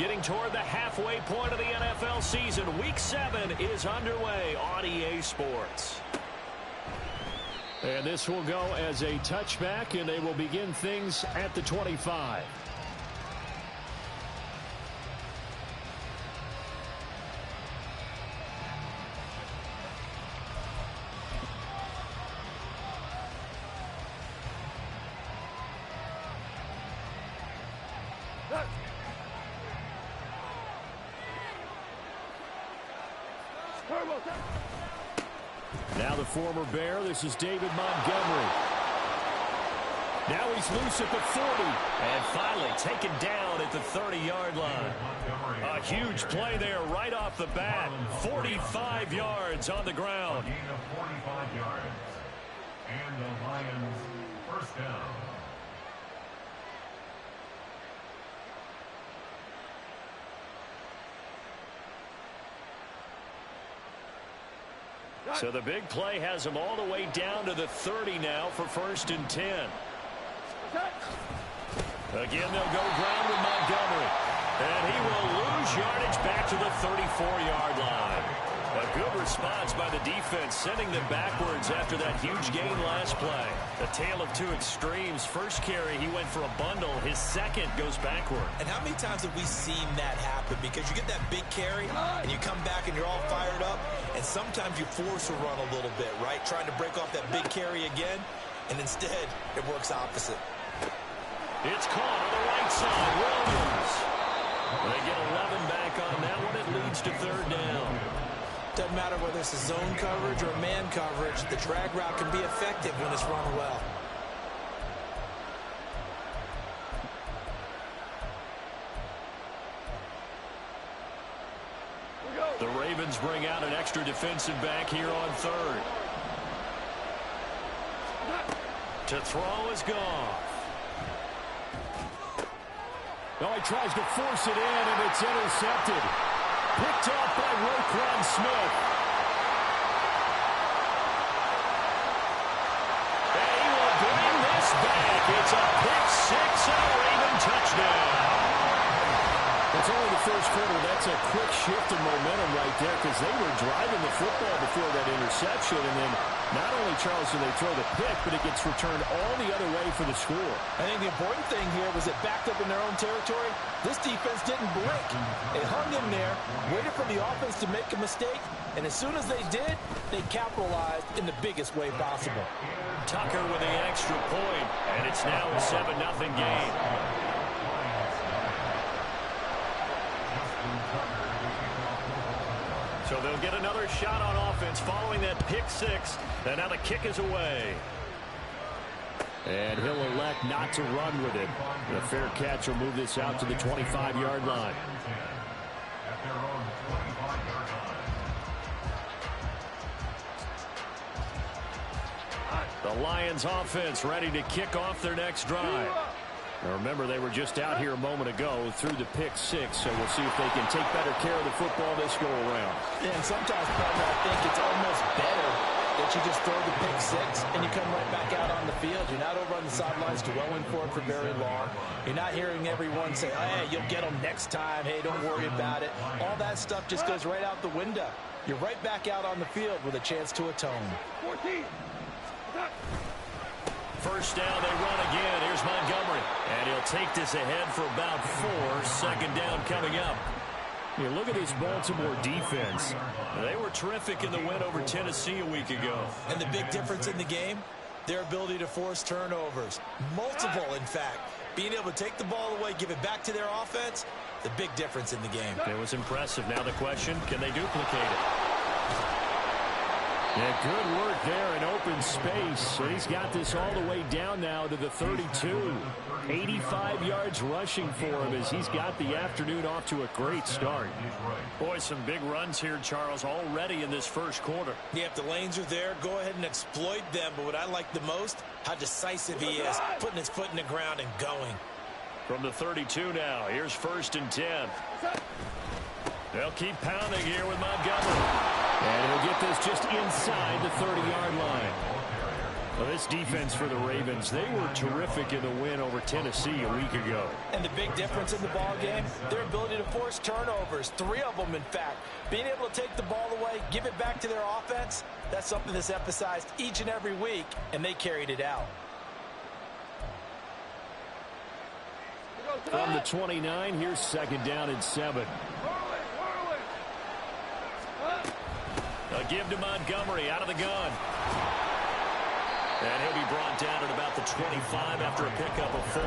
Getting toward the halfway point of the NFL season. Week 7 is underway on EA Sports. And this will go as a touchback, and they will begin things at the 25. Now the former Bear, this is David Montgomery. Now he's loose at the 40. And finally taken down at the 30-yard line. A huge play there right off the bat. 45 yards on the ground. Gain of 45 yards. And the Lions first down. So the big play has him all the way down to the 30 now for 1st and 10. Again, they'll go ground with Montgomery. And he will lose yardage back to the 34-yard line. A good response by the defense, sending them backwards after that huge gain last play. A tale of two extremes. First carry, he went for a bundle. His second goes backward. And how many times have we seen that happen? Because you get that big carry, and you come back and you're all fired up, and sometimes you force a run a little bit, right? Trying to break off that big carry again, and instead it works opposite. It's caught on the right side. Williams. They get 11 back on that one. It leads to 3rd down. Doesn't matter whether it's a zone coverage or a man coverage, the drag route can be effective when it's run well. The Ravens bring out an extra defensive back here on 3rd. To throw is Goff. Oh, he tries to force it in, and it's intercepted. Picked off by Roquan Smith. And he will bring this back. It's a pick 6 and a Raven touchdown. It's only the first quarter. That's a quick shift in momentum right there because they were driving the football before that interception. And then not only, Charles, do they throw the pick, but it gets returned all the other way for the score. I think the important thing here was it backed up in their own territory. This defense didn't blink. It hung in there, waited for the offense to make a mistake, and as soon as they did, they capitalized in the biggest way possible. Tucker with the extra point, and it's now a 7-0 game. So they'll get another shot on offense following that pick 6. And now the kick is away. And he'll elect not to run with it. The fair catch will move this out to the 25-yard line. The Lions offense ready to kick off their next drive. Now remember, they were just out here a moment ago through the pick 6, so we'll see if they can take better care of the football this go around. Yeah, and sometimes, partner, I think it's almost better that you just throw the pick 6 and you come right back out on the field. You're not over on the sidelines dwelling for it for very long. You're not hearing everyone say, hey, you'll get them next time. Hey, don't worry about it. All that stuff just goes right out the window. You're right back out on the field with a chance to atone. 14. First down, they run again. Here's Montgomery. And he'll take this ahead for about 4. 2nd down coming up. You look at this Baltimore defense. They were terrific in the win over Tennessee a week ago. And the big difference in the game, their ability to force turnovers. Multiple, in fact. Being able to take the ball away, give it back to their offense, the big difference in the game. It was impressive. Now the question, can they duplicate it? Yeah, good work there in open space. So he's got this all the way down now to the 32. 85 yards rushing for him as he's got the afternoon off to a great start. Boy, some big runs here, Charles, already in this first quarter. Yeah, if the lanes are there, go ahead and exploit them. But what I like the most, how decisive he is, putting his foot in the ground and going. From the 32 now, here's 1st and 10. They'll keep pounding here with Montgomery. And he'll get this just inside the 30-yard line. Well, this defense for the Ravens, they were terrific in the win over Tennessee a week ago. And the big difference in the ball game, their ability to force turnovers, 3 of them in fact. Being able to take the ball away, give it back to their offense, that's something that's emphasized each and every week, and they carried it out. From the 29, here's 2nd down and 7. A give to Montgomery out of the gun. And he'll be brought down at about the 25 after a pickup of 4.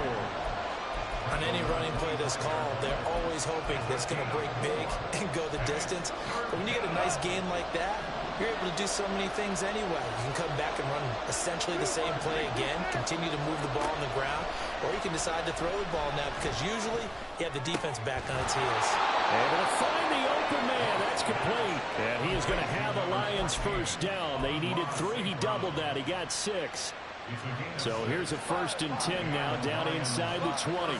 On any running play that's called, they're always hoping that it's going to break big and go the distance. But when you get a nice game like that, you're able to do so many things anyway. You can come back and run essentially the same play again, continue to move the ball on the ground, or you can decide to throw the ball now because usually you have the defense back on its heels. Able to find the open man. That's complete. And he is going to have the Lions first down. They needed 3. He doubled that. He got 6. So here's a 1st and 10 now down inside the 20.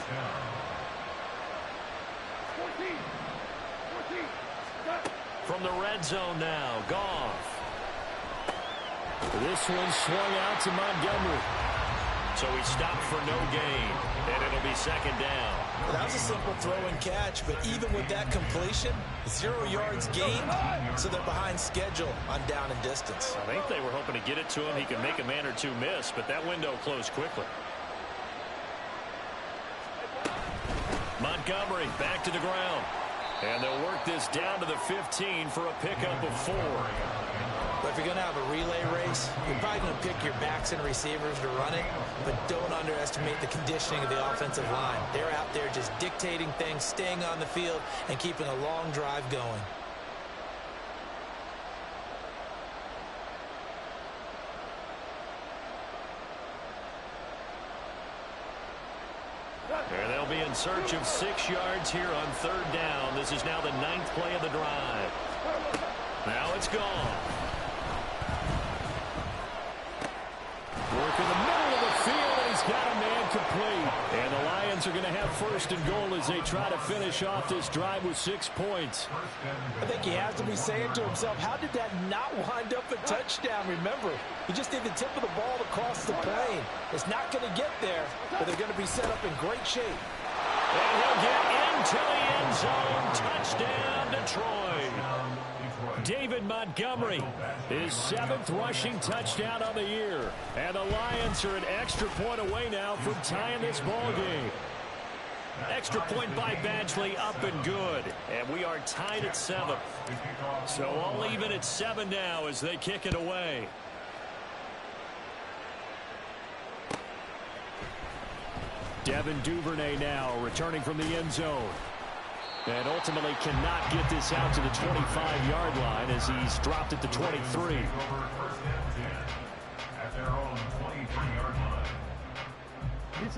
From the red zone now, Goff. This one swung out to Montgomery. So he stopped for no gain, and it'll be 2nd down. Well, that was a simple throw and catch, but even with that completion, 0 yards gained, so they're behind schedule on down and distance. I think they were hoping to get it to him. He could make a man or 2 miss, but that window closed quickly. Montgomery back to the ground. And they'll work this down to the 15 for a pickup of 4. But if you're going to have a relay race, you're probably going to pick your backs and receivers to run it, but don't underestimate the conditioning of the offensive line. They're out there just dictating things, staying on the field, and keeping a long drive going. And they'll be in search of 6 yards here on 3rd down. This is now the 9th play of the drive. Now it's gone. Work in the middle of the field, and he's got a man complete. And the Lions are going to have 1st and goal as they try to finish off this drive with 6 points. I think he has to be saying to himself, how did that not wind up a touchdown? Remember, he just did the tip of the ball across the plane. It's not going to get there, but they're going to be set up in great shape. And he'll get into the end zone. Touchdown, Detroit. David Montgomery, his 7th rushing touchdown of the year. And the Lions are an extra point away now from tying this ball game. Extra point by Badgley, up and good. And we are tied at 7. So all even at 7 now as they kick it away. Devin Duvernay now returning from the end zone. And ultimately cannot get this out to the 25-yard line as he's dropped at the 23.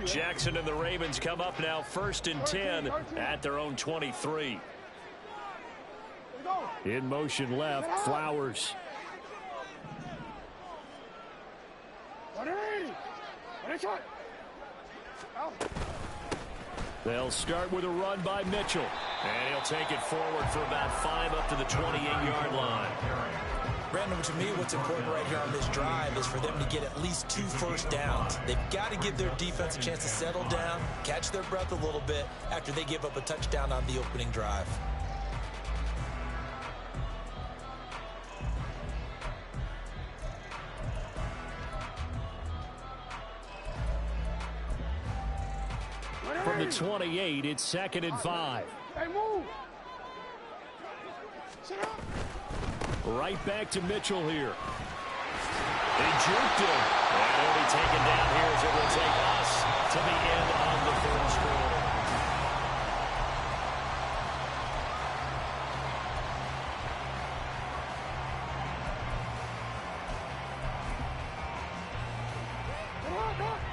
Jackson and the Ravens come up now 1st and 10 at their own 23. In motion left, Flowers. They'll start with a run by Mitchell. And he'll take it forward for about 5 up to the 28-yard line. Brandon, to me, what's important right here on this drive is for them to get at least 2 first downs. They've got to give their defense a chance to settle down, catch their breath a little bit after they give up a touchdown on the opening drive. From the 28, it's 2nd and 5. Hey, move! Sit up! Right back to Mitchell here. They juked him. And he'll be taken down here as it will take us to the end of the 1st quarter.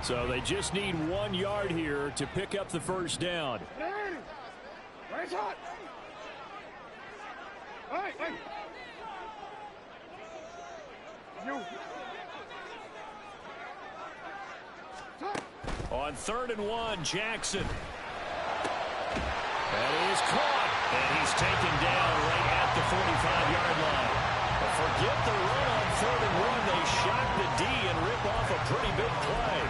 So they just need 1 yard here to pick up the 1st down. Right shot! Hey, hey! You! On 3rd and 1, Jackson. And he is caught. And he's taken down right at the 45-yard line. But forget the run on 3rd and 1, they shock the D and rip off a pretty big play.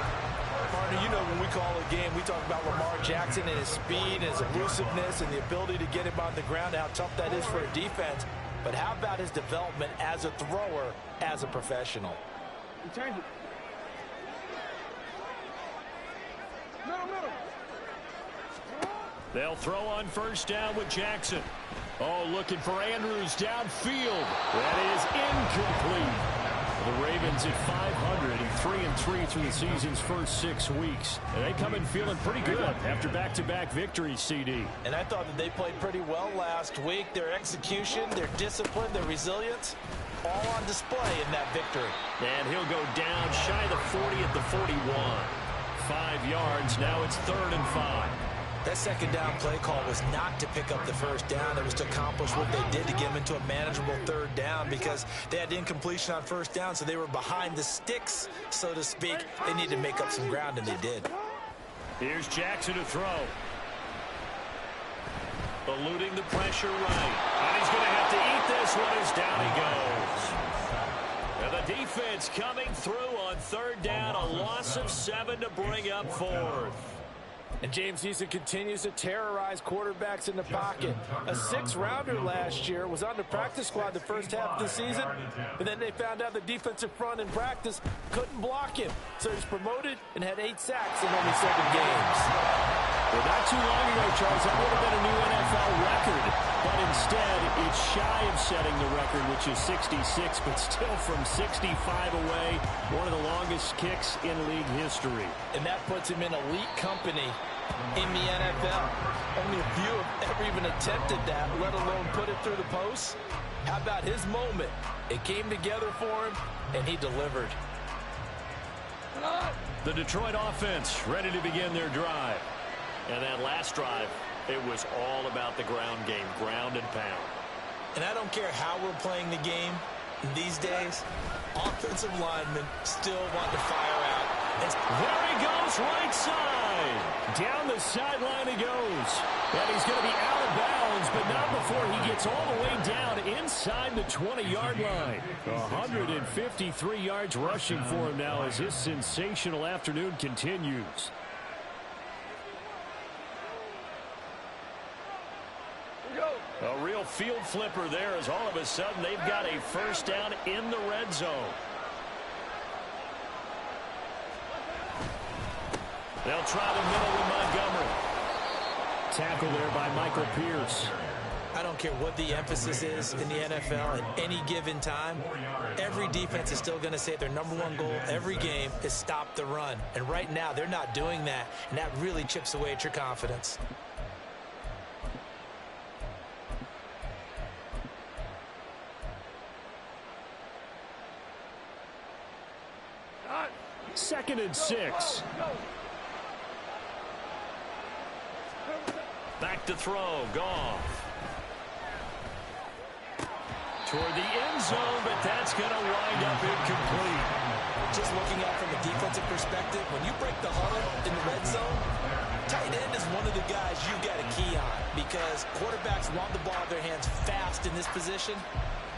Partner, you know when we call a game, we talk about Lamar Jackson and his speed and his elusiveness and the ability to get him on the ground, how tough that is for a defense. But how about his development as a thrower, as a professional? Change it. Middle. They'll throw on 1st down with Jackson. Oh, looking for Andrews downfield. That is incomplete. The Ravens at 500 and 3-3 through the season's first 6 weeks. And they come in feeling pretty good after back-to-back victories, CD. And I thought that they played pretty well last week. Their execution, their discipline, their resilience, all on display in that victory. And he'll go down shy of the 40 at the 41. 5 yards. Now it's 3rd and 5. That 2nd down play call was not to pick up the 1st down. It was to accomplish what they did to get them into a manageable 3rd down because they had incompletion on 1st down, so they were behind the sticks, so to speak. They needed to make up some ground, and they did. Here's Jackson to throw. Eluding the pressure right. And he's going to have to eat this one as down he goes. And the defense coming through on 3rd down. A loss of 7 to bring up 4th. And James Houston continues to terrorize quarterbacks in the pocket. A 6th-rounder last year was on the practice squad the first half of the season, and then they found out the defensive front in practice couldn't block him. So he's promoted and had 8 sacks in only 7 games. Well, not too long ago, Charles, that would have been a new NFL record. But instead, it's shy of setting the record, which is 66, but still from 65 away, one of the longest kicks in league history. And that puts him in elite company in the NFL. Only a few have ever even attempted that, let alone put it through the post. How about his moment? It came together for him, and he delivered. The Detroit offense ready to begin their drive. And that last drive, it was all about the ground game, ground and pound. And I don't care how we're playing the game these days, offensive linemen still want to fire out. There he goes, right side. Down the sideline he goes. And he's going to be out of bounds, but not before he gets all the way down inside the 20-yard line. 153 yards rushing for him now as his sensational afternoon continues. A real field flipper there as all of a sudden they've got a 1st down in the red zone. They'll try the middle with Montgomery. Tackle there by Michael Pierce. I don't care what the emphasis is in the NFL at any given time. Every defense is still going to say their #1 goal every game is stop the run. And right now they're not doing that, and that really chips away at your confidence. Second and 6. Back to throw. Goff. Toward the end zone, but that's going to wind up incomplete. Just looking at it from a defensive perspective, when you break the huddle in the red zone, tight end is one of the guys you got a key on because quarterbacks want the ball in their hands fast in this position,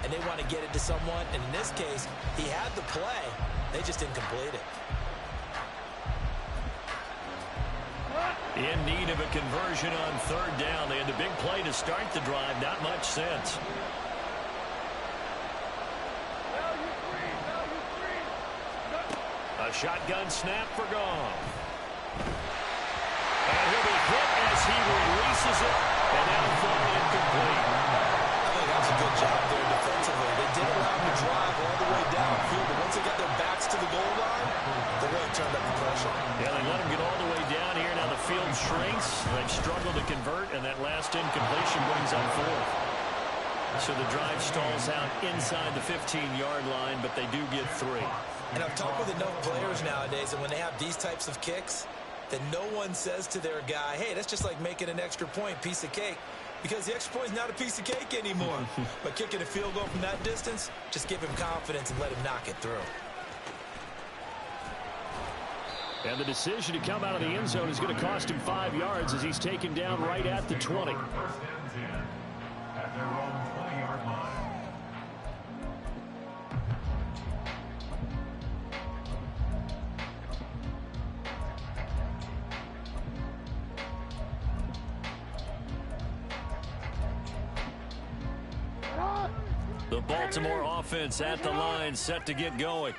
and they want to get it to someone. And in this case, he had the play. They just didn't complete it. In need of a conversion on 3rd down. They had the big play to start the drive. Not much sense. A shotgun snap for Goff. And he'll be hit as he releases it. And now thrown incomplete. I think that's a good job there defensively. They did allow him to drive all the way downfield, but once they got their backs to the goal line, they really turned up the pressure. Yeah, they let him get all the way down here. Now the field shrinks. They've struggled to convert, and that last incompletion brings up 4th. So the drive stalls out inside the 15-yard line, but they do get 3. And I've talked with enough players nowadays, and when they have these types of kicks, that no one says to their guy, hey, that's just like making an extra point, piece of cake. Because the extra point is not a piece of cake anymore. But kicking a field goal from that distance, just give him confidence and let him knock it through. And the decision to come out of the end zone is going to cost him 5 yards as he's taken down right at the 20. 1st and 10 at their own 20-yard line. The Baltimore offense at the line, set to get going.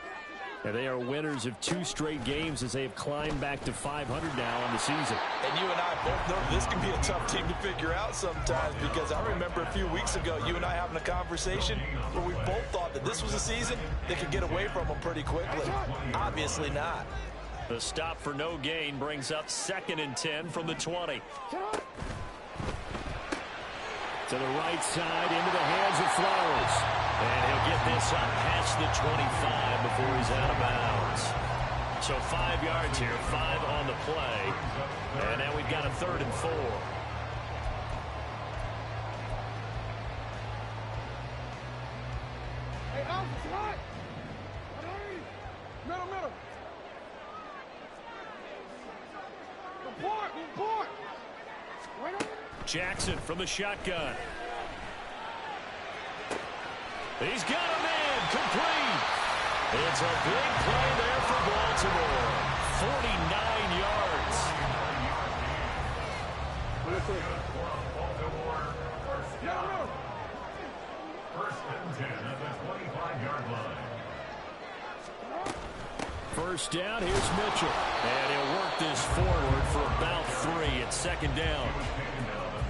And they are winners of 2 straight games as they have climbed back to 500 now on the season. And you and I both know this can be a tough team to figure out sometimes, because I remember a few weeks ago you and I having a conversation where we both thought that this was a season that could get away from them pretty quickly. Obviously not. The stop for no gain brings up 2nd and 10 from the 20. To the right side, into the hands of Flowers. And he'll get this up past the 25 before he's out of bounds. So 5 yards here, 5 on the play. And now we've got a 3rd and 4. Hey, Alpha, slide. Middle. Report. Right on. Jackson from the shotgun. He's got a man complete. It's a big play there for Baltimore. 49 yards. First and 10 at the 25-yard line. First down, here's Mitchell. And he'll work this forward for about 3. It's 2nd down.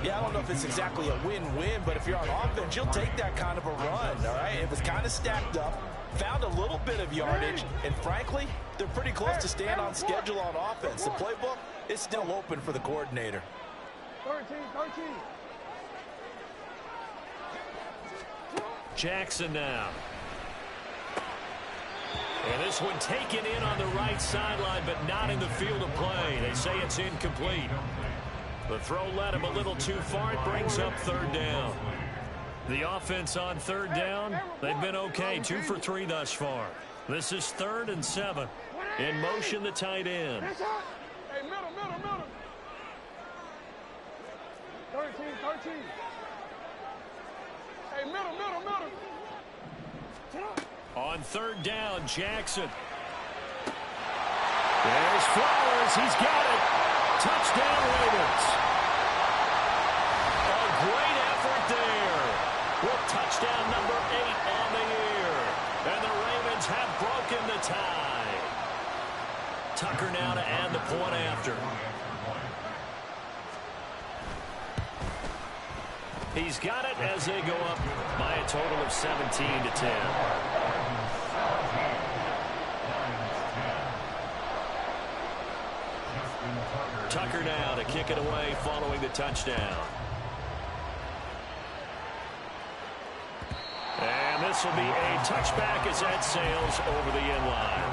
Yeah, I don't know if it's exactly a win-win, but if you're on offense, you'll take that kind of a run, all right? It was kind of stacked up, found a little bit of yardage, and frankly, they're pretty close to staying on schedule on offense. The playbook is still open for the coordinator. 13. Jackson now. And this one taken in on the right sideline, but not in the field of play. They say it's incomplete. The throw led him a little too far. It brings up 3rd down. The offense on 3rd down, they've been okay. 2 for 3 thus far. This is 3rd and 7. In motion, the tight end. Hey, middle. 13. Hey, middle. On 3rd down, Jackson. There's Flowers. He's got it. Touchdown, Ravens. A great effort there. With touchdown number 8 on the year. And the Ravens have broken the tie. Tucker now to add the point after. He's got it as they go up by a total of 17-10. Tucker now to kick it away following the touchdown. And this will be a touchback as that sails over the end line.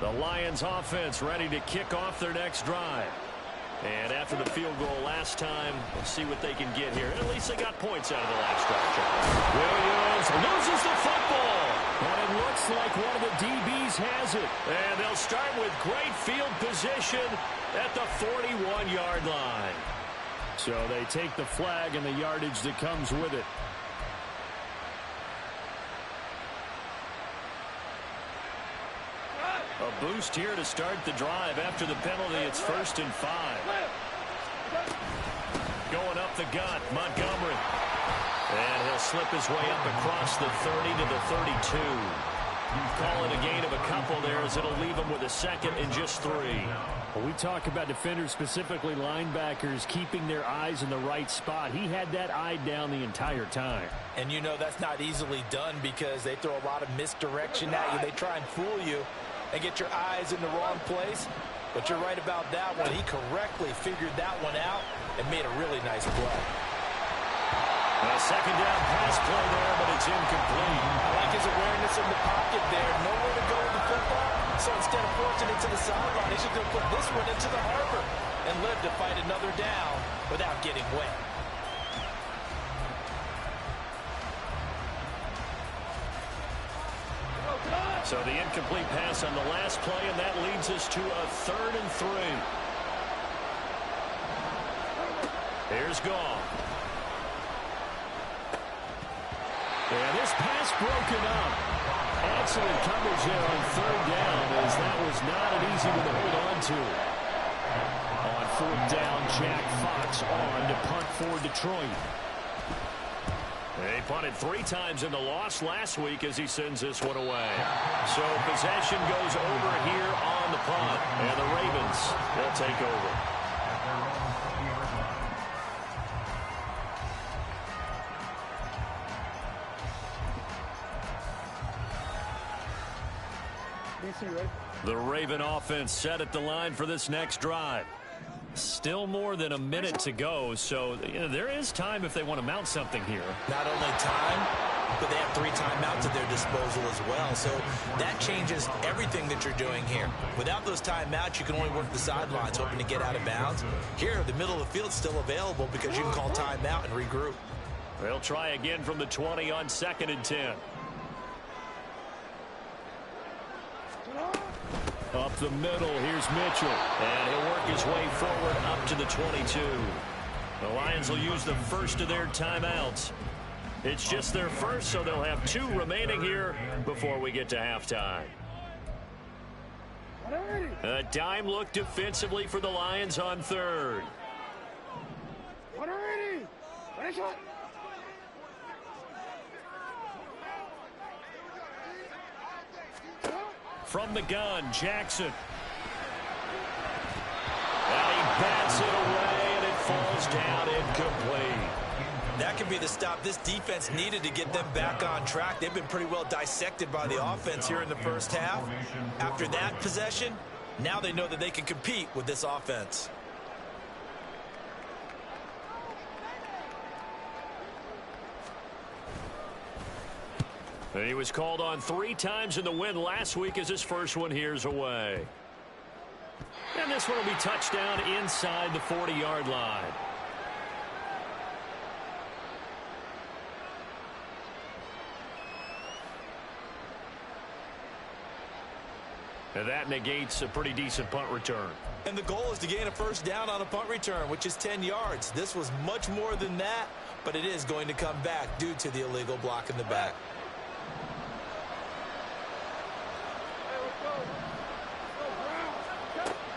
The Lions offense ready to kick off their next drive. And after the field goal last time, we'll see what they can get here. At least they got points out of the last drive. Williams loses the football. And it looks like one of the DBs has it. And they'll start with great field position at the 41-yard line. So they take the flag and the yardage that comes with it. A boost here to start the drive. After the penalty, it's 1st and 5. Going up the gut, Montgomery. And he'll slip his way up across the 30 to the 32. Call it a gain of a couple there as it'll leave him with a 2nd and just 3. Well, we talk about defenders, specifically linebackers, keeping their eyes in the right spot. He had that eye down the entire time. And you know that's not easily done because they throw a lot of misdirection at you. They try and fool you and get your eyes in the wrong place. But you're right about that one. He correctly figured that one out and made a really nice play. A 2nd down pass play there, but it's incomplete. I like his awareness in the pocket there. Nowhere to go with the football. So instead of forcing it to the sideline, he's just going to put this one into the harbor and live to fight another down without getting wet. So the incomplete pass on the last play, and that leads us to a 3rd and 3. Here's Goff. And this pass broken up. Excellent coverage there on 3rd down, as that was not an easy one to hold on to. On 4th down, Jack Fox on to punt for Detroit. They punted 3 times in the loss last week as he sends this one away. So possession goes over here on the punt, and the Ravens will take over. The Raven offense set at the line for this next drive. Still more than a minute to go, so there is time if they want to mount something here. Not only time, but they have 3 timeouts at their disposal as well. So that changes everything that you're doing here. Without those timeouts, you can only work the sidelines, hoping to get out of bounds. Here, the middle of the field is still available because you can call timeout and regroup. They'll try again from the 20 on 2nd and 10. Up the middle, here's Mitchell. And he'll work his way forward up to the 22. The Lions will use the first of their timeouts. It's just their first, so they'll have 2 remaining here before we get to halftime. A dime look defensively for the Lions on 3rd. From the gun, Jackson. And he bats it away, and it falls down incomplete. That could be the stop this defense needed to get them back on track. They've been pretty well dissected by the offense here in the first half. After that possession, now they know that they can compete with this offense. And he was called on 3 times in the win last week as his first one here's away. And this one will be touchdown inside the 40-yard line. And that negates a pretty decent punt return. And the goal is to gain a first down on a punt return, which is 10 yards. This was much more than that, but it is going to come back due to the illegal block in the back.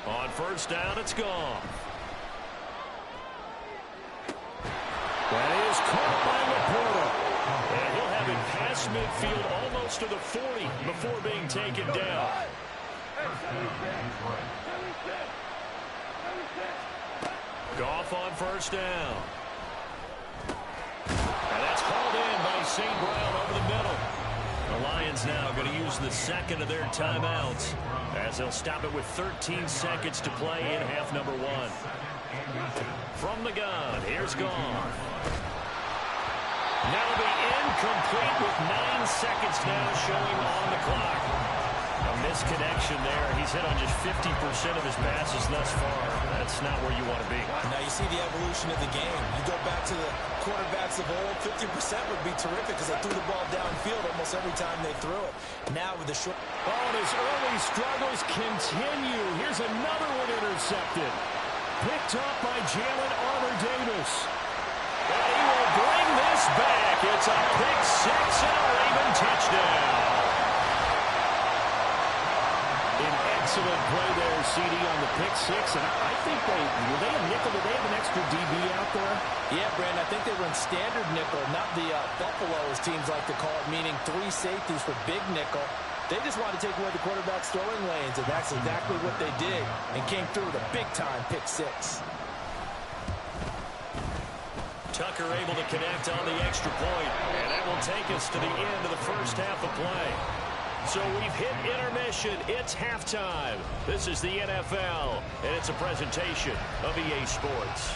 On first down, it's gone. That is caught by Laporta. And he'll have it past midfield almost to the 40 before being taken down. Goff on first down. And that's hauled in by St. Brown over the middle. The Lions now going to use the second of their timeouts as they'll stop it with 13 seconds to play in half number 1. From the gun, here's Goff. That'll be incomplete with 9 seconds now showing on the clock. A misconnection there. He's hit on just 50% of his passes thus far. That's not where you want to be. Now you see the evolution of the game. You go back to the quarterbacks of old, 50% would be terrific because they threw the ball downfield almost every time they threw it. Now with the short... Oh, and his early struggles continue. Here's another one intercepted. Picked up by Jalen Armour-Davis. And he will bring this back. It's a pick 6 and a Raven touchdown. An excellent play there, CD, on the pick 6. And I think were they a nickel? Did they have an extra DB out there? Yeah, Brandon, I think they run standard nickel, not the Buffalo, as teams like to call it, meaning 3 safeties for big nickel. They just want to take away the quarterback's throwing lanes, and that's exactly what they did, and came through with a big-time pick 6. Tucker able to connect on the extra point, and that will take us to the end of the first half of play. So we've hit intermission. It's halftime. This is the NFL, and it's a presentation of EA Sports.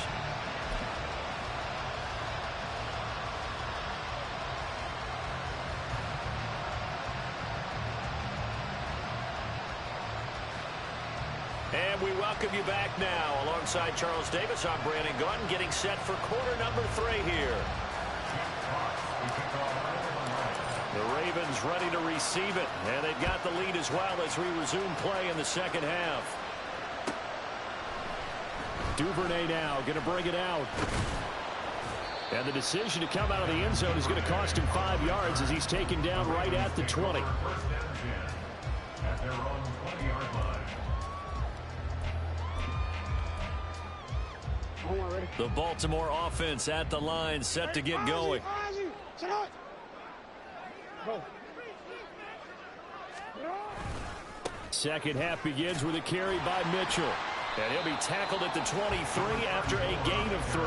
And we welcome you back now. Alongside Charles Davis, I'm Brandon Gunn, getting set for quarter number 3 here. The Ravens ready to receive it, and they've got the lead as well as we resume play in the second half. Duvernay now going to bring it out. And the decision to come out of the end zone is going to cost him 5 yards as he's taken down right at the 20. At their own 20-yard line. The Baltimore offense at the line, set to get going. Second half begins with a carry by Mitchell. And he'll be tackled at the 23 after a gain of 3.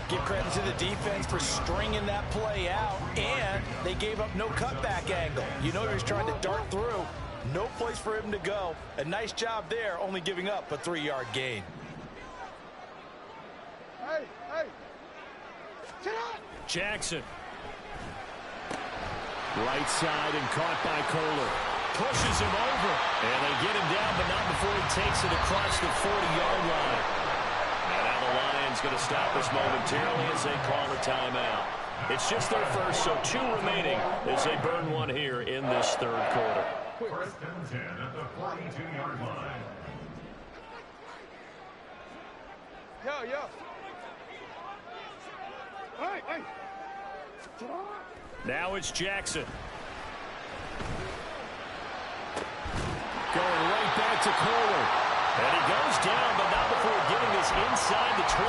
Give credit to the defense for stringing that play out, and they gave up no cutback angle. You know he was trying to dart through. No place for him to go. A nice job there, only giving up a 3-yard gain. Jackson. Right side and caught by Kohler. Pushes him over. And they get him down, but not before he takes it across the 40-yard line. And now the Lions going to stop us momentarily as they call a timeout. It's just their first, so 2 remaining as they burn one here in this third quarter. First and 10 at the 42-yard line. Yo. Hey. Now it's Jackson. Going right back to Kohler. And he goes down, but not before getting this inside the 25.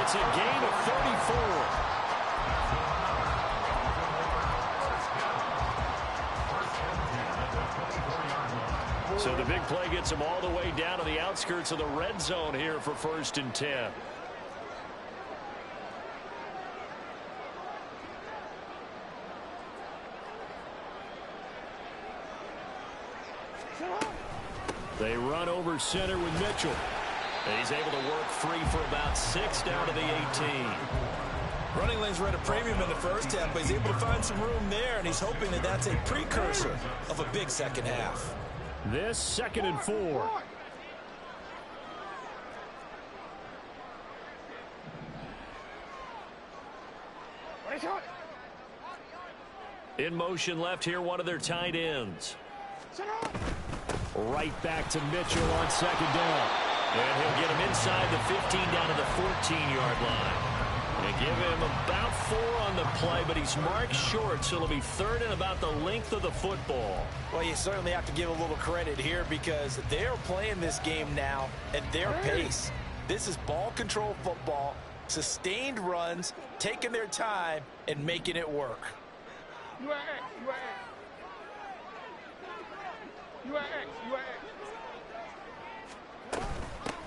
It's a gain of 34. So the big play gets him all the way down to the outskirts of the red zone here for 1st and 10. They run over center with Mitchell. And he's able to work free for about 6 down to the 18. Running lanes were at a premium in the first half, but he's able to find some room there, and he's hoping that that's a precursor of a big second half. This 2nd and 4. In motion left here, one of their tight ends. Right back to Mitchell on 2nd down. And he'll get him inside the 15 down to the 14-yard line. They give him about 4 on the play, but he's marked short, so it'll be 3rd and about the length of the football. Well, you certainly have to give a little credit here because they're playing this game now at their pace. This is ball control football, sustained runs, taking their time, and making it work. You are X.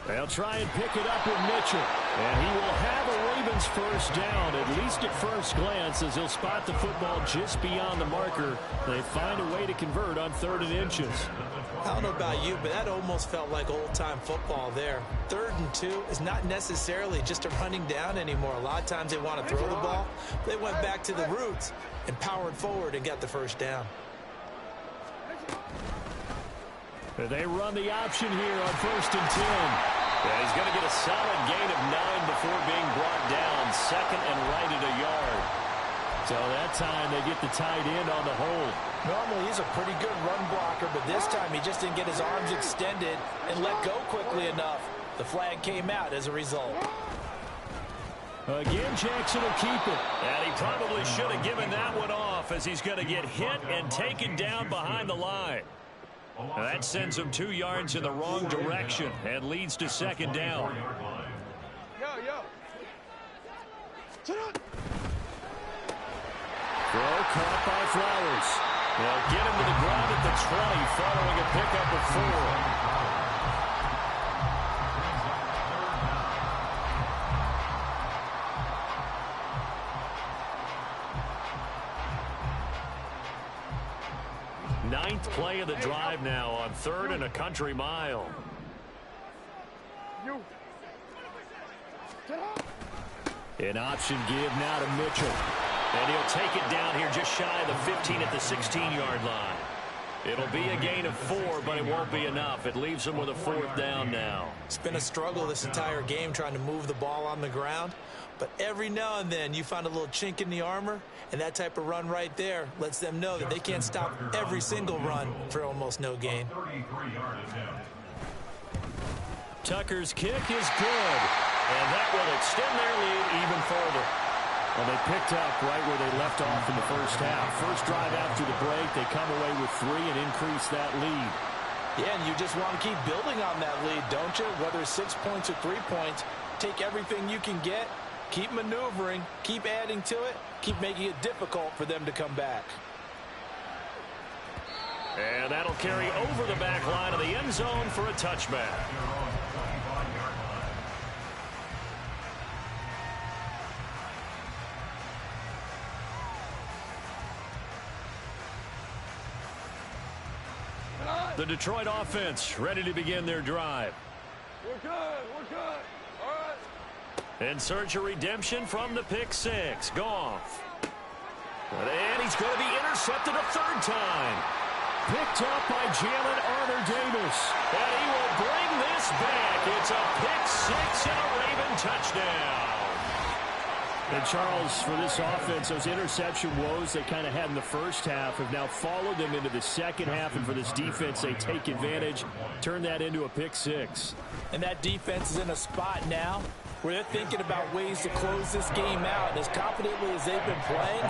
They'll try and pick it up with Mitchell. And he will have a Ravens first down, at least at first glance, as he'll spot the football just beyond the marker. They find a way to convert on 3rd and inches. I don't know about you, but that almost felt like old-time football there. 3rd and 2 is not necessarily just a running down anymore. A lot of times they want to throw the ball. They went back to the roots and powered forward and got the first down. They run the option here on 1st and 10. Yeah, he's going to get a solid gain of 9 before being brought down. 2nd and right at a yard. So that time they get the tight end on the hold. Normally he's a pretty good run blocker, but this time he just didn't get his arms extended and let go quickly enough. The flag came out as a result. Again, Jackson will keep it. And he probably should have given that one off as he's going to get hit and taken down behind the line. That sends him 2 yards in the wrong direction and leads to 2nd down. Yo. Throw caught by Flowers. They'll get him to the ground at the 20 following a pickup of 4. Ninth play of the drive now on 3rd and a country mile. An option give now to Mitchell. And he'll take it down here just shy of the 15 at the 16-yard line. It'll be a gain of 4, but it won't be enough. It leaves them with a 4th down now. It's been a struggle this entire game trying to move the ball on the ground. But every now and then you find a little chink in the armor, and that type of run right there lets them know that they can't stop every single run for almost no gain. Tucker's kick is good, and that will extend their lead even further. Well, they picked up right where they left off in the first half. First drive after the break, they come away with 3 and increase that lead. Yeah, and you just want to keep building on that lead, don't you? Whether it's 6 points or 3 points, take everything you can get, keep maneuvering, keep adding to it, keep making it difficult for them to come back. And that'll carry over the back line of the end zone for a touchback. The Detroit offense ready to begin their drive. We're good. We're good. All right. In search of redemption from the pick 6. Goff. And he's going to be intercepted a 3rd time. Picked up by Jalen Arthur-Davis. And he will bring this back. It's a pick 6 and a Raven touchdown. And Charles, for this offense, those interception woes they kind of had in the first half have now followed them into the second half. And for this defense, they take advantage, turn that into a pick 6. And that defense is in a spot now where they're thinking about ways to close this game out. And as confidently as they've been playing,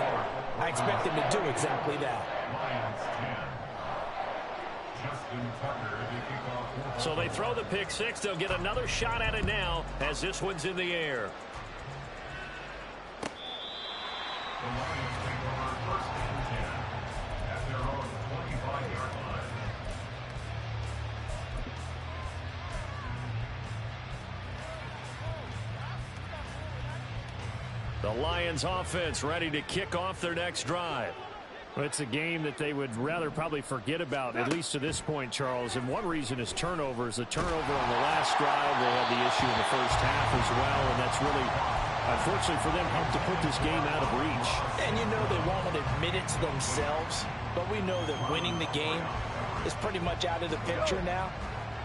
I expect them to do exactly that. So they throw the pick 6. They'll get another shot at it now as this one's in the air. The Lions take over 1st and 10 at their own 25-yard line. The Lions offense ready to kick off their next drive. Well, it's a game that they would rather probably forget about, at least to this point, Charles. And one reason is turnovers. The turnover on the last drive, they had the issue in the first half as well, and that's really, unfortunately for them, helped to put this game out of reach. And you know they won't admit it to themselves, but we know that winning the game is pretty much out of the picture now.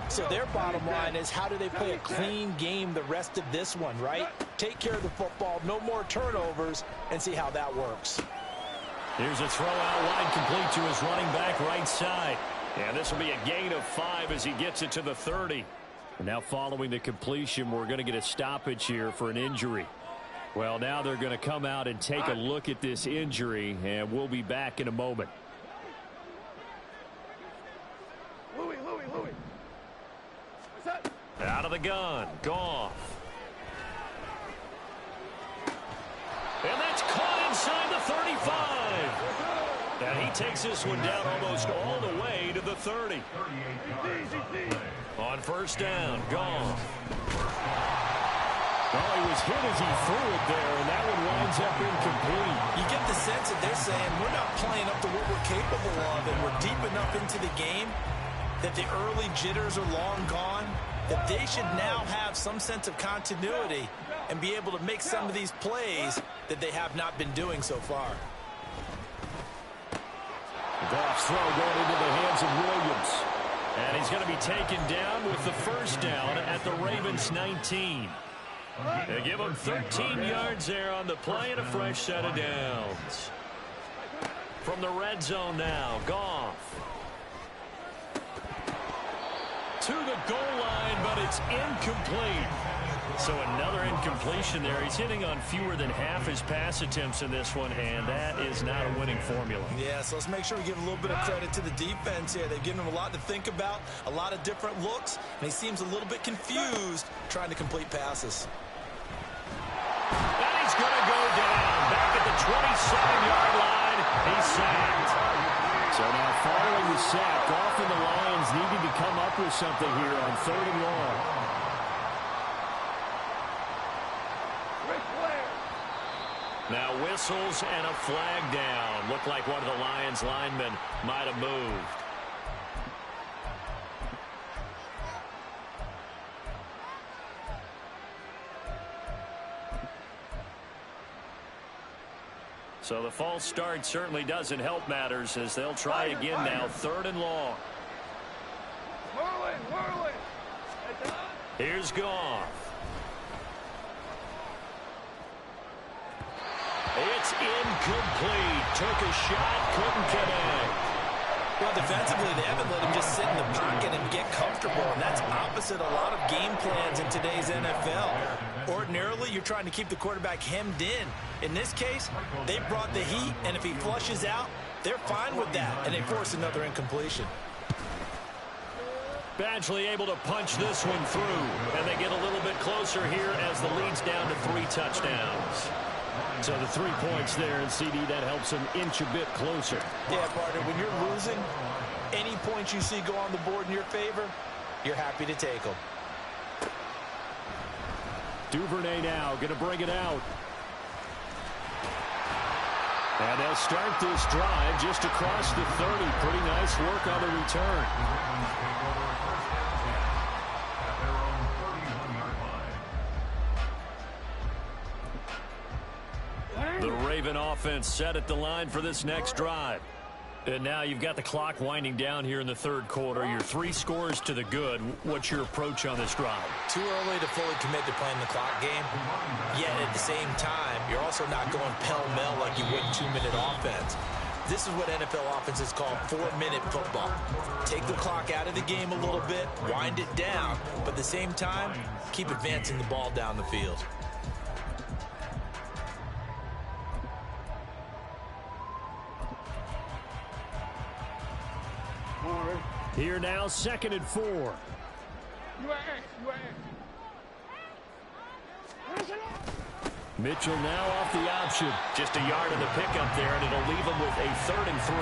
So their bottom line is, how do they play a clean game the rest of this one, right? Take care of the football, no more turnovers, and see how that works. Here's a throw out wide, complete to his running back right side. And this will be a gain of 5 as he gets it to the 30. And now following the completion, we're going to get a stoppage here for an injury. Well, now they're going to come out and take a look at this injury, and we'll be back in a moment. Louis. What's that? Out of the gun, Goff. And that's caught inside the 35. And he takes this one down almost all the way to the 30. On 1st down, Goff. Oh, he was hit as he threw it there, and that one winds up incomplete. You get the sense that they're saying we're not playing up to what we're capable of, and we're deep enough into the game that the early jitters are long gone, that they should now have some sense of continuity and be able to make some of these plays that they have not been doing so far. Goff's throw going into the hands of Williams. And he's going to be taken down with the 1st down at the Ravens 19. They give him 13 yards there on the play and a fresh set of downs. From the red zone now, Goff. To the goal line, but it's incomplete. So another incompletion there. He's hitting on fewer than half his pass attempts in this one, and that is not a winning formula. Yeah, so let's make sure we give a little bit of credit to the defense here. They've given him a lot to think about, a lot of different looks, and he seems a little bit confused trying to complete passes. And he's going to go down back at the 27-yard line. He's sacked. So now following the sack, Goff and the Lions needing to come up with something here on 3rd and long. Now whistles and a flag down. Looked like one of the Lions linemen might have moved. So the false start certainly doesn't help matters as they'll try again now, 3rd and long. Here's Goff. It's incomplete. Took a shot, couldn't connect. Well, defensively, they haven't let him just sit in the pocket and get comfortable, and that's opposite a lot of game plans in today's NFL. Ordinarily, you're trying to keep the quarterback hemmed in. In this case, they brought the heat, and if he flushes out, they're fine with that, and they force another incompletion. Badgley able to punch this one through, and they get a little bit closer here as the lead's down to 3 touchdowns. So the 3 points there, and CD, that helps them inch a bit closer. Yeah, partner, when you're losing, any points you see go on the board in your favor, you're happy to take them. Duvernay now going to bring it out. And they'll start this drive just across the 30. Pretty nice work on the return. The Raven offense set at the line for this next drive. And now you've got the clock winding down here in the 3rd quarter. You're 3 scores to the good. What's your approach on this drive? Too early to fully commit to playing the clock game. Yet at the same time, you're also not going pell-mell like you would 2-minute offense. This is what NFL offenses call 4-minute football. Take the clock out of the game a little bit, wind it down, but at the same time, keep advancing the ball down the field. Here now, 2nd and 4. Mitchell now off the option. Just a yard in the pickup there, and it'll leave him with a 3rd and 3.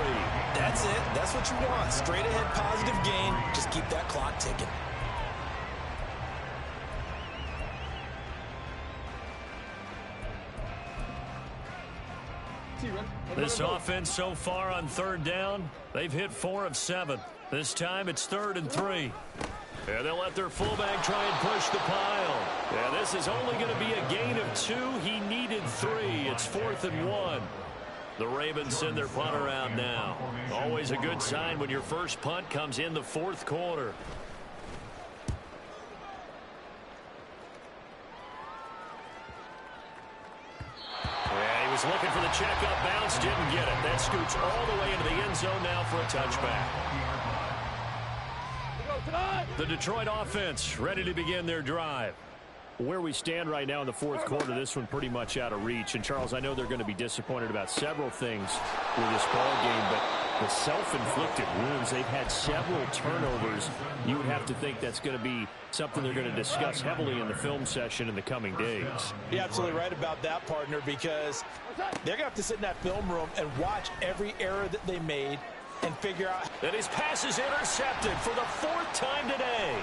That's it. That's what you want. Straight ahead positive gain. Just keep that clock ticking. This offense so far on 3rd down, they've hit 4 of 7. This time it's 3rd and 3. And they'll let their fullback try and push the pile. Yeah, this is only going to be a gain of 2. He needed 3. It's 4th and 1. The Ravens send their punt around now. Always a good sign when your first punt comes in the 4th quarter. Was looking for the checkup bounce, didn't get it. That scoots all the way into the end zone now for a touchback. The Detroit offense ready to begin their drive. Where we stand right now in the 4th quarter, this one pretty much out of reach. And, Charles, I know they're going to be disappointed about several things with this ball game, but the self-inflicted wounds, they've had several turnovers. You would have to think that's going to be something they're going to discuss heavily in the film session in the coming days. You're absolutely right about that, partner, because they're going to have to sit in that film room and watch every error that they made and figure out. And his pass is intercepted for the 4th time today.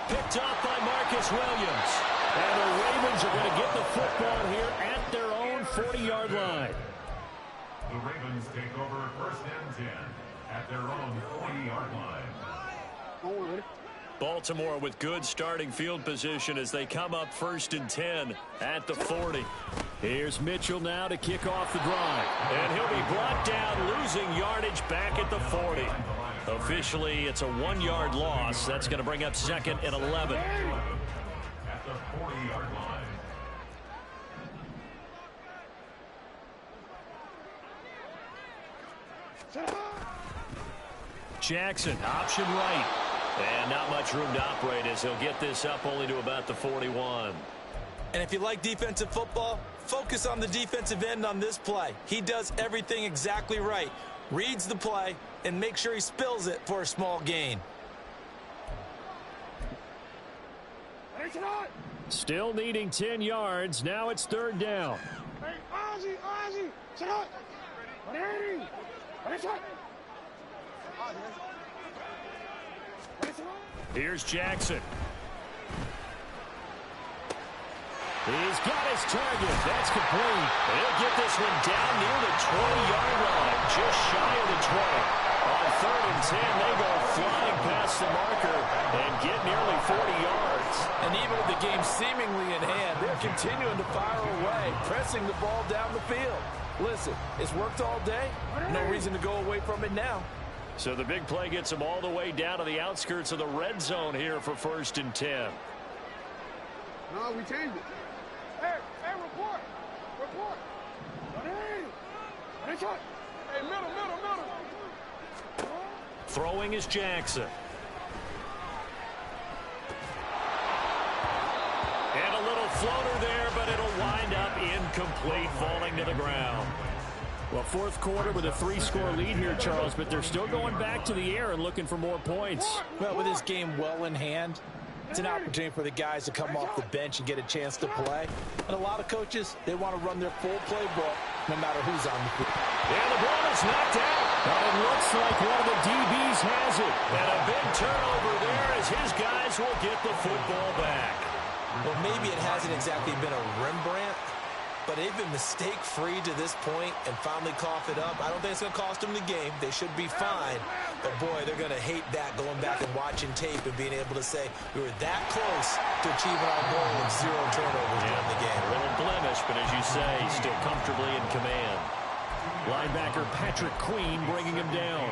Picked off by Marcus Williams. And the Ravens are going to get the football here at their own 40-yard line. The Ravens take over 1st and 10 at their own 40-yard line. Baltimore with good starting field position as they come up 1st and 10 at the 40. Here's Mitchell now to kick off the drive. And he'll be brought down, losing yardage back at the 40. Officially, it's a 1-yard loss. That's going to bring up 2nd and 11. At the 40-yard line. Jackson, option right. And not much room to operate as he'll get this up only to about the 41. And if you like defensive football, focus on the defensive end on this play. He does everything exactly right. Reads the play and makes sure he spills it for a small gain. Still needing 10 yards. Now it's 3rd down. Here's Jackson. He's got his target. That's complete. He'll get this one down near the 20-yard line, just shy of the 20. On 3rd and 10, they go flying past the marker and get nearly 40 yards. And even with the game seemingly in hand, they're continuing to fire away, pressing the ball down the field. Listen, it's worked all day. No reason to go away from it now. So the big play gets him all the way down to the outskirts of the red zone here for 1st and 10. No, we changed it. Hey, report. Report. Hey, middle. Throwing is Jackson. And a little floater there, but it'll wind up incomplete, falling to the ground. Well, 4th quarter with a 3-score lead here, Charles, but they're still going back to the air and looking for more points. Well, with this game well in hand, it's an opportunity for the guys to come off the bench and get a chance to play. And a lot of coaches, they want to run their full playbook no matter who's on the field. And the ball is knocked out. But it looks like one of the DBs has it. And a big turnover there as his guys will get the football back. Well, maybe it hasn't exactly been a Rembrandt, but they've been mistake-free to this point and finally cough it up. I don't think it's going to cost them the game. They should be fine. But, boy, they're going to hate that, going back and watching tape and being able to say we were that close to achieving our goal of 0 turnovers during the game. A little blemish, but as you say, still comfortably in command. Linebacker Patrick Queen bringing him down.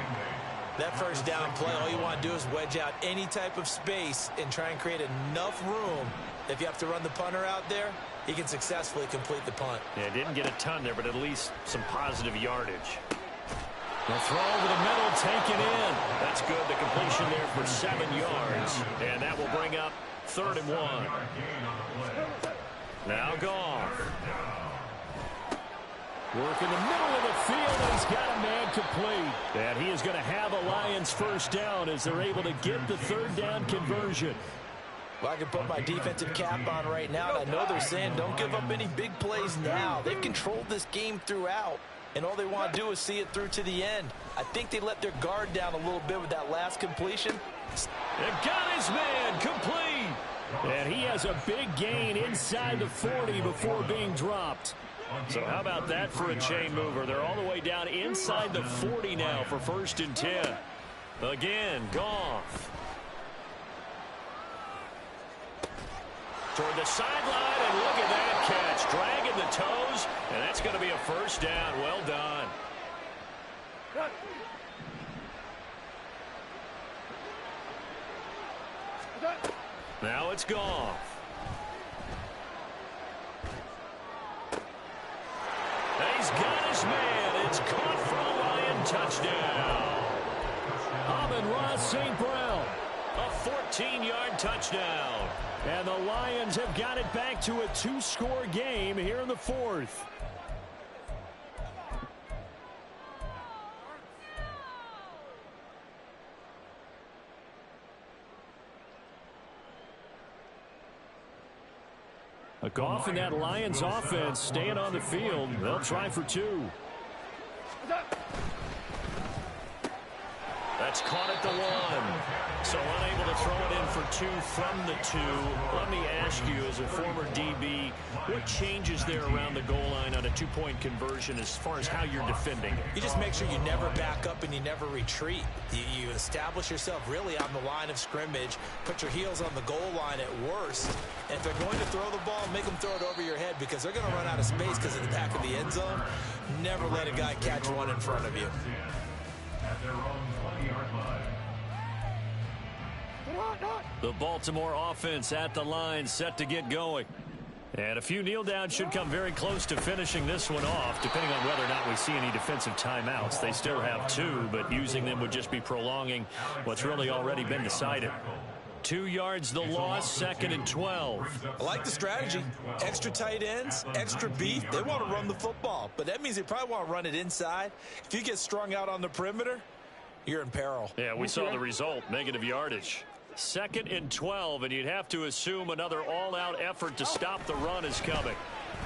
That first down play, all you want to do is wedge out any type of space and try and create enough room. If you have to run the punter out there, he can successfully complete the punt. Yeah, didn't get a ton there, but at least some positive yardage. The throw over the middle, taken in. That's good. The completion there for 7 yards. And that will bring up 3rd and 1. Now Goff. Work in the middle of the field, and he's got a man complete. And he is going to have a Lions first down as they're able to get the 3rd down conversion. Well, I can put my defensive cap on right now, and I know they're saying don't give up any big plays now. They've controlled this game throughout, and all they want to do is see it through to the end. I think they let their guard down a little bit with that last completion. They've got his man complete. And he has a big gain inside the 40 before being dropped. So how about that for a chain mover? They're all the way down inside the 40 now for 1st and 10. Again, Goff. Toward the sideline, and look at that catch. Dragging the toes, and that's going to be a first down. Well done. Now it's Goff. He's got his man. It's caught for a Lion touchdown. Amon-Ra St. Brown, a 14-yard touchdown. And the Lions have got it back to a 2-score game here in the 4th. A Goff in that Lions offense staying on the field. They'll try for 2. That's caught at the 1. So unable to throw it in for 2 from the 2. Let me ask you, as a former DB, what changes there around the goal line on a 2-point conversion as far as how you're defending it? You just make sure you never back up and you never retreat. You establish yourself really on the line of scrimmage, put your heels on the goal line at worst, and if they're going to throw the ball, make them throw it over your head because they're going to run out of space because of the back of the end zone. Never let a guy catch one in front of you. At their own 20-yard line. The Baltimore offense at the line, set to get going. And a few kneel downs should come very close to finishing this one off, depending on whether or not we see any defensive timeouts. They still have 2, but using them would just be prolonging what's really already been decided. 2 yards the loss, 2nd and 12. I like the strategy. Extra tight ends, extra beef. They want to run the football, but that means they probably want to run it inside. If you get strung out on the perimeter, you're in peril. Yeah, we saw the result, negative yardage. 2nd and 12, and you'd have to assume another all-out effort to stop the run is coming.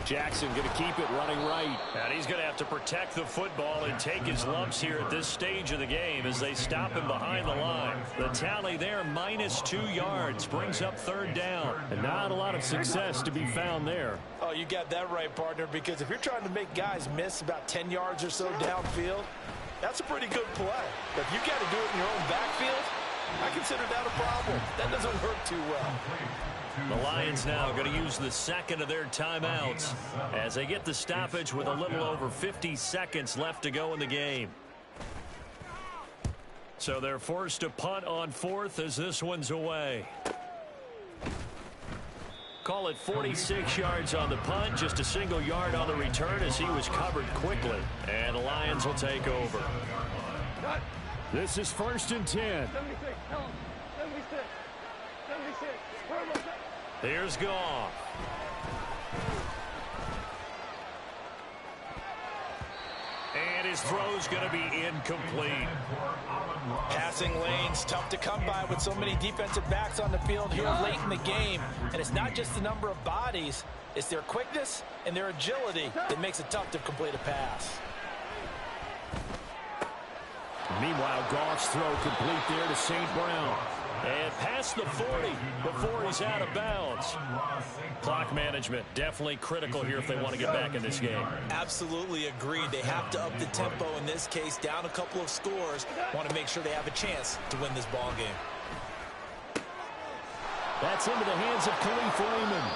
Jackson going to keep it running right. And he's going to have to protect the football and take his lumps here at this stage of the game as they stop him behind the line. The tally there, minus 2 yards, brings up 3rd down. And not a lot of success to be found there. Oh, you got that right, partner, because if you're trying to make guys miss about 10 yards or so downfield, that's a pretty good play. But if you got to do it in your own backfield, I consider that a problem. That doesn't work too well. The Lions now going to use the second of their timeouts as they get the stoppage with a little over 50 seconds left to go in the game. So they're forced to punt on fourth as this one's away. Call it 46 yards on the punt, just a single yard on the return as he was covered quickly. And the Lions will take over. This is 1st and 10. 76, tell him. 76. 76. Here's Goff. And his throw's going to be incomplete. Passing lanes, tough to come by with so many defensive backs on the field here late in the game. And it's not just the number of bodies, it's their quickness and their agility that makes it tough to complete a pass. Meanwhile, Goff's throw complete there to St. Brown. And past the 40 before he's out of bounds. Clock management definitely critical here if they want to get back in this game. Absolutely agreed. They have to up the tempo in this case, down a couple of scores. Want to make sure they have a chance to win this ball game. That's into the hands of Khalif Raymond.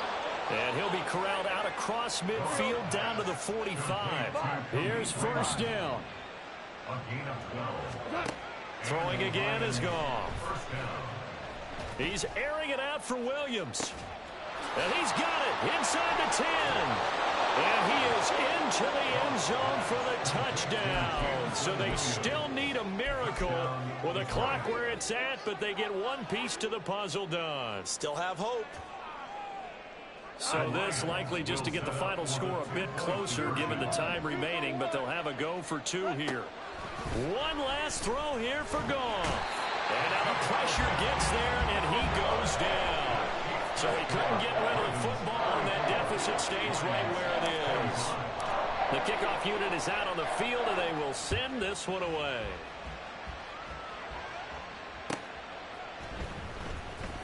And he'll be corralled out across midfield down to the 45. Here's 1st down. Throwing again is Goff. He's airing it out for Williams. And he's got it inside the 10. And he is into the end zone for the touchdown. So they still need a miracle with a clock where it's at, but they get one piece to the puzzle done. Still have hope. So this likely just to get the final score a bit closer given the time remaining, but they'll have a go for 2 here. One last throw here for Goff. And now the pressure gets there, and he goes down. So he couldn't get rid of the football, and that deficit stays right where it is. The kickoff unit is out on the field, and they will send this one away.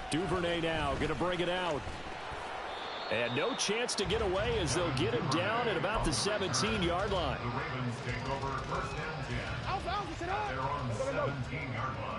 Duvernay now going to bring it out. And no chance to get away as they'll get him down at about the 17-yard line. The Ravens take over 1st and 10. Out, sit up. They're on the 17-yard line.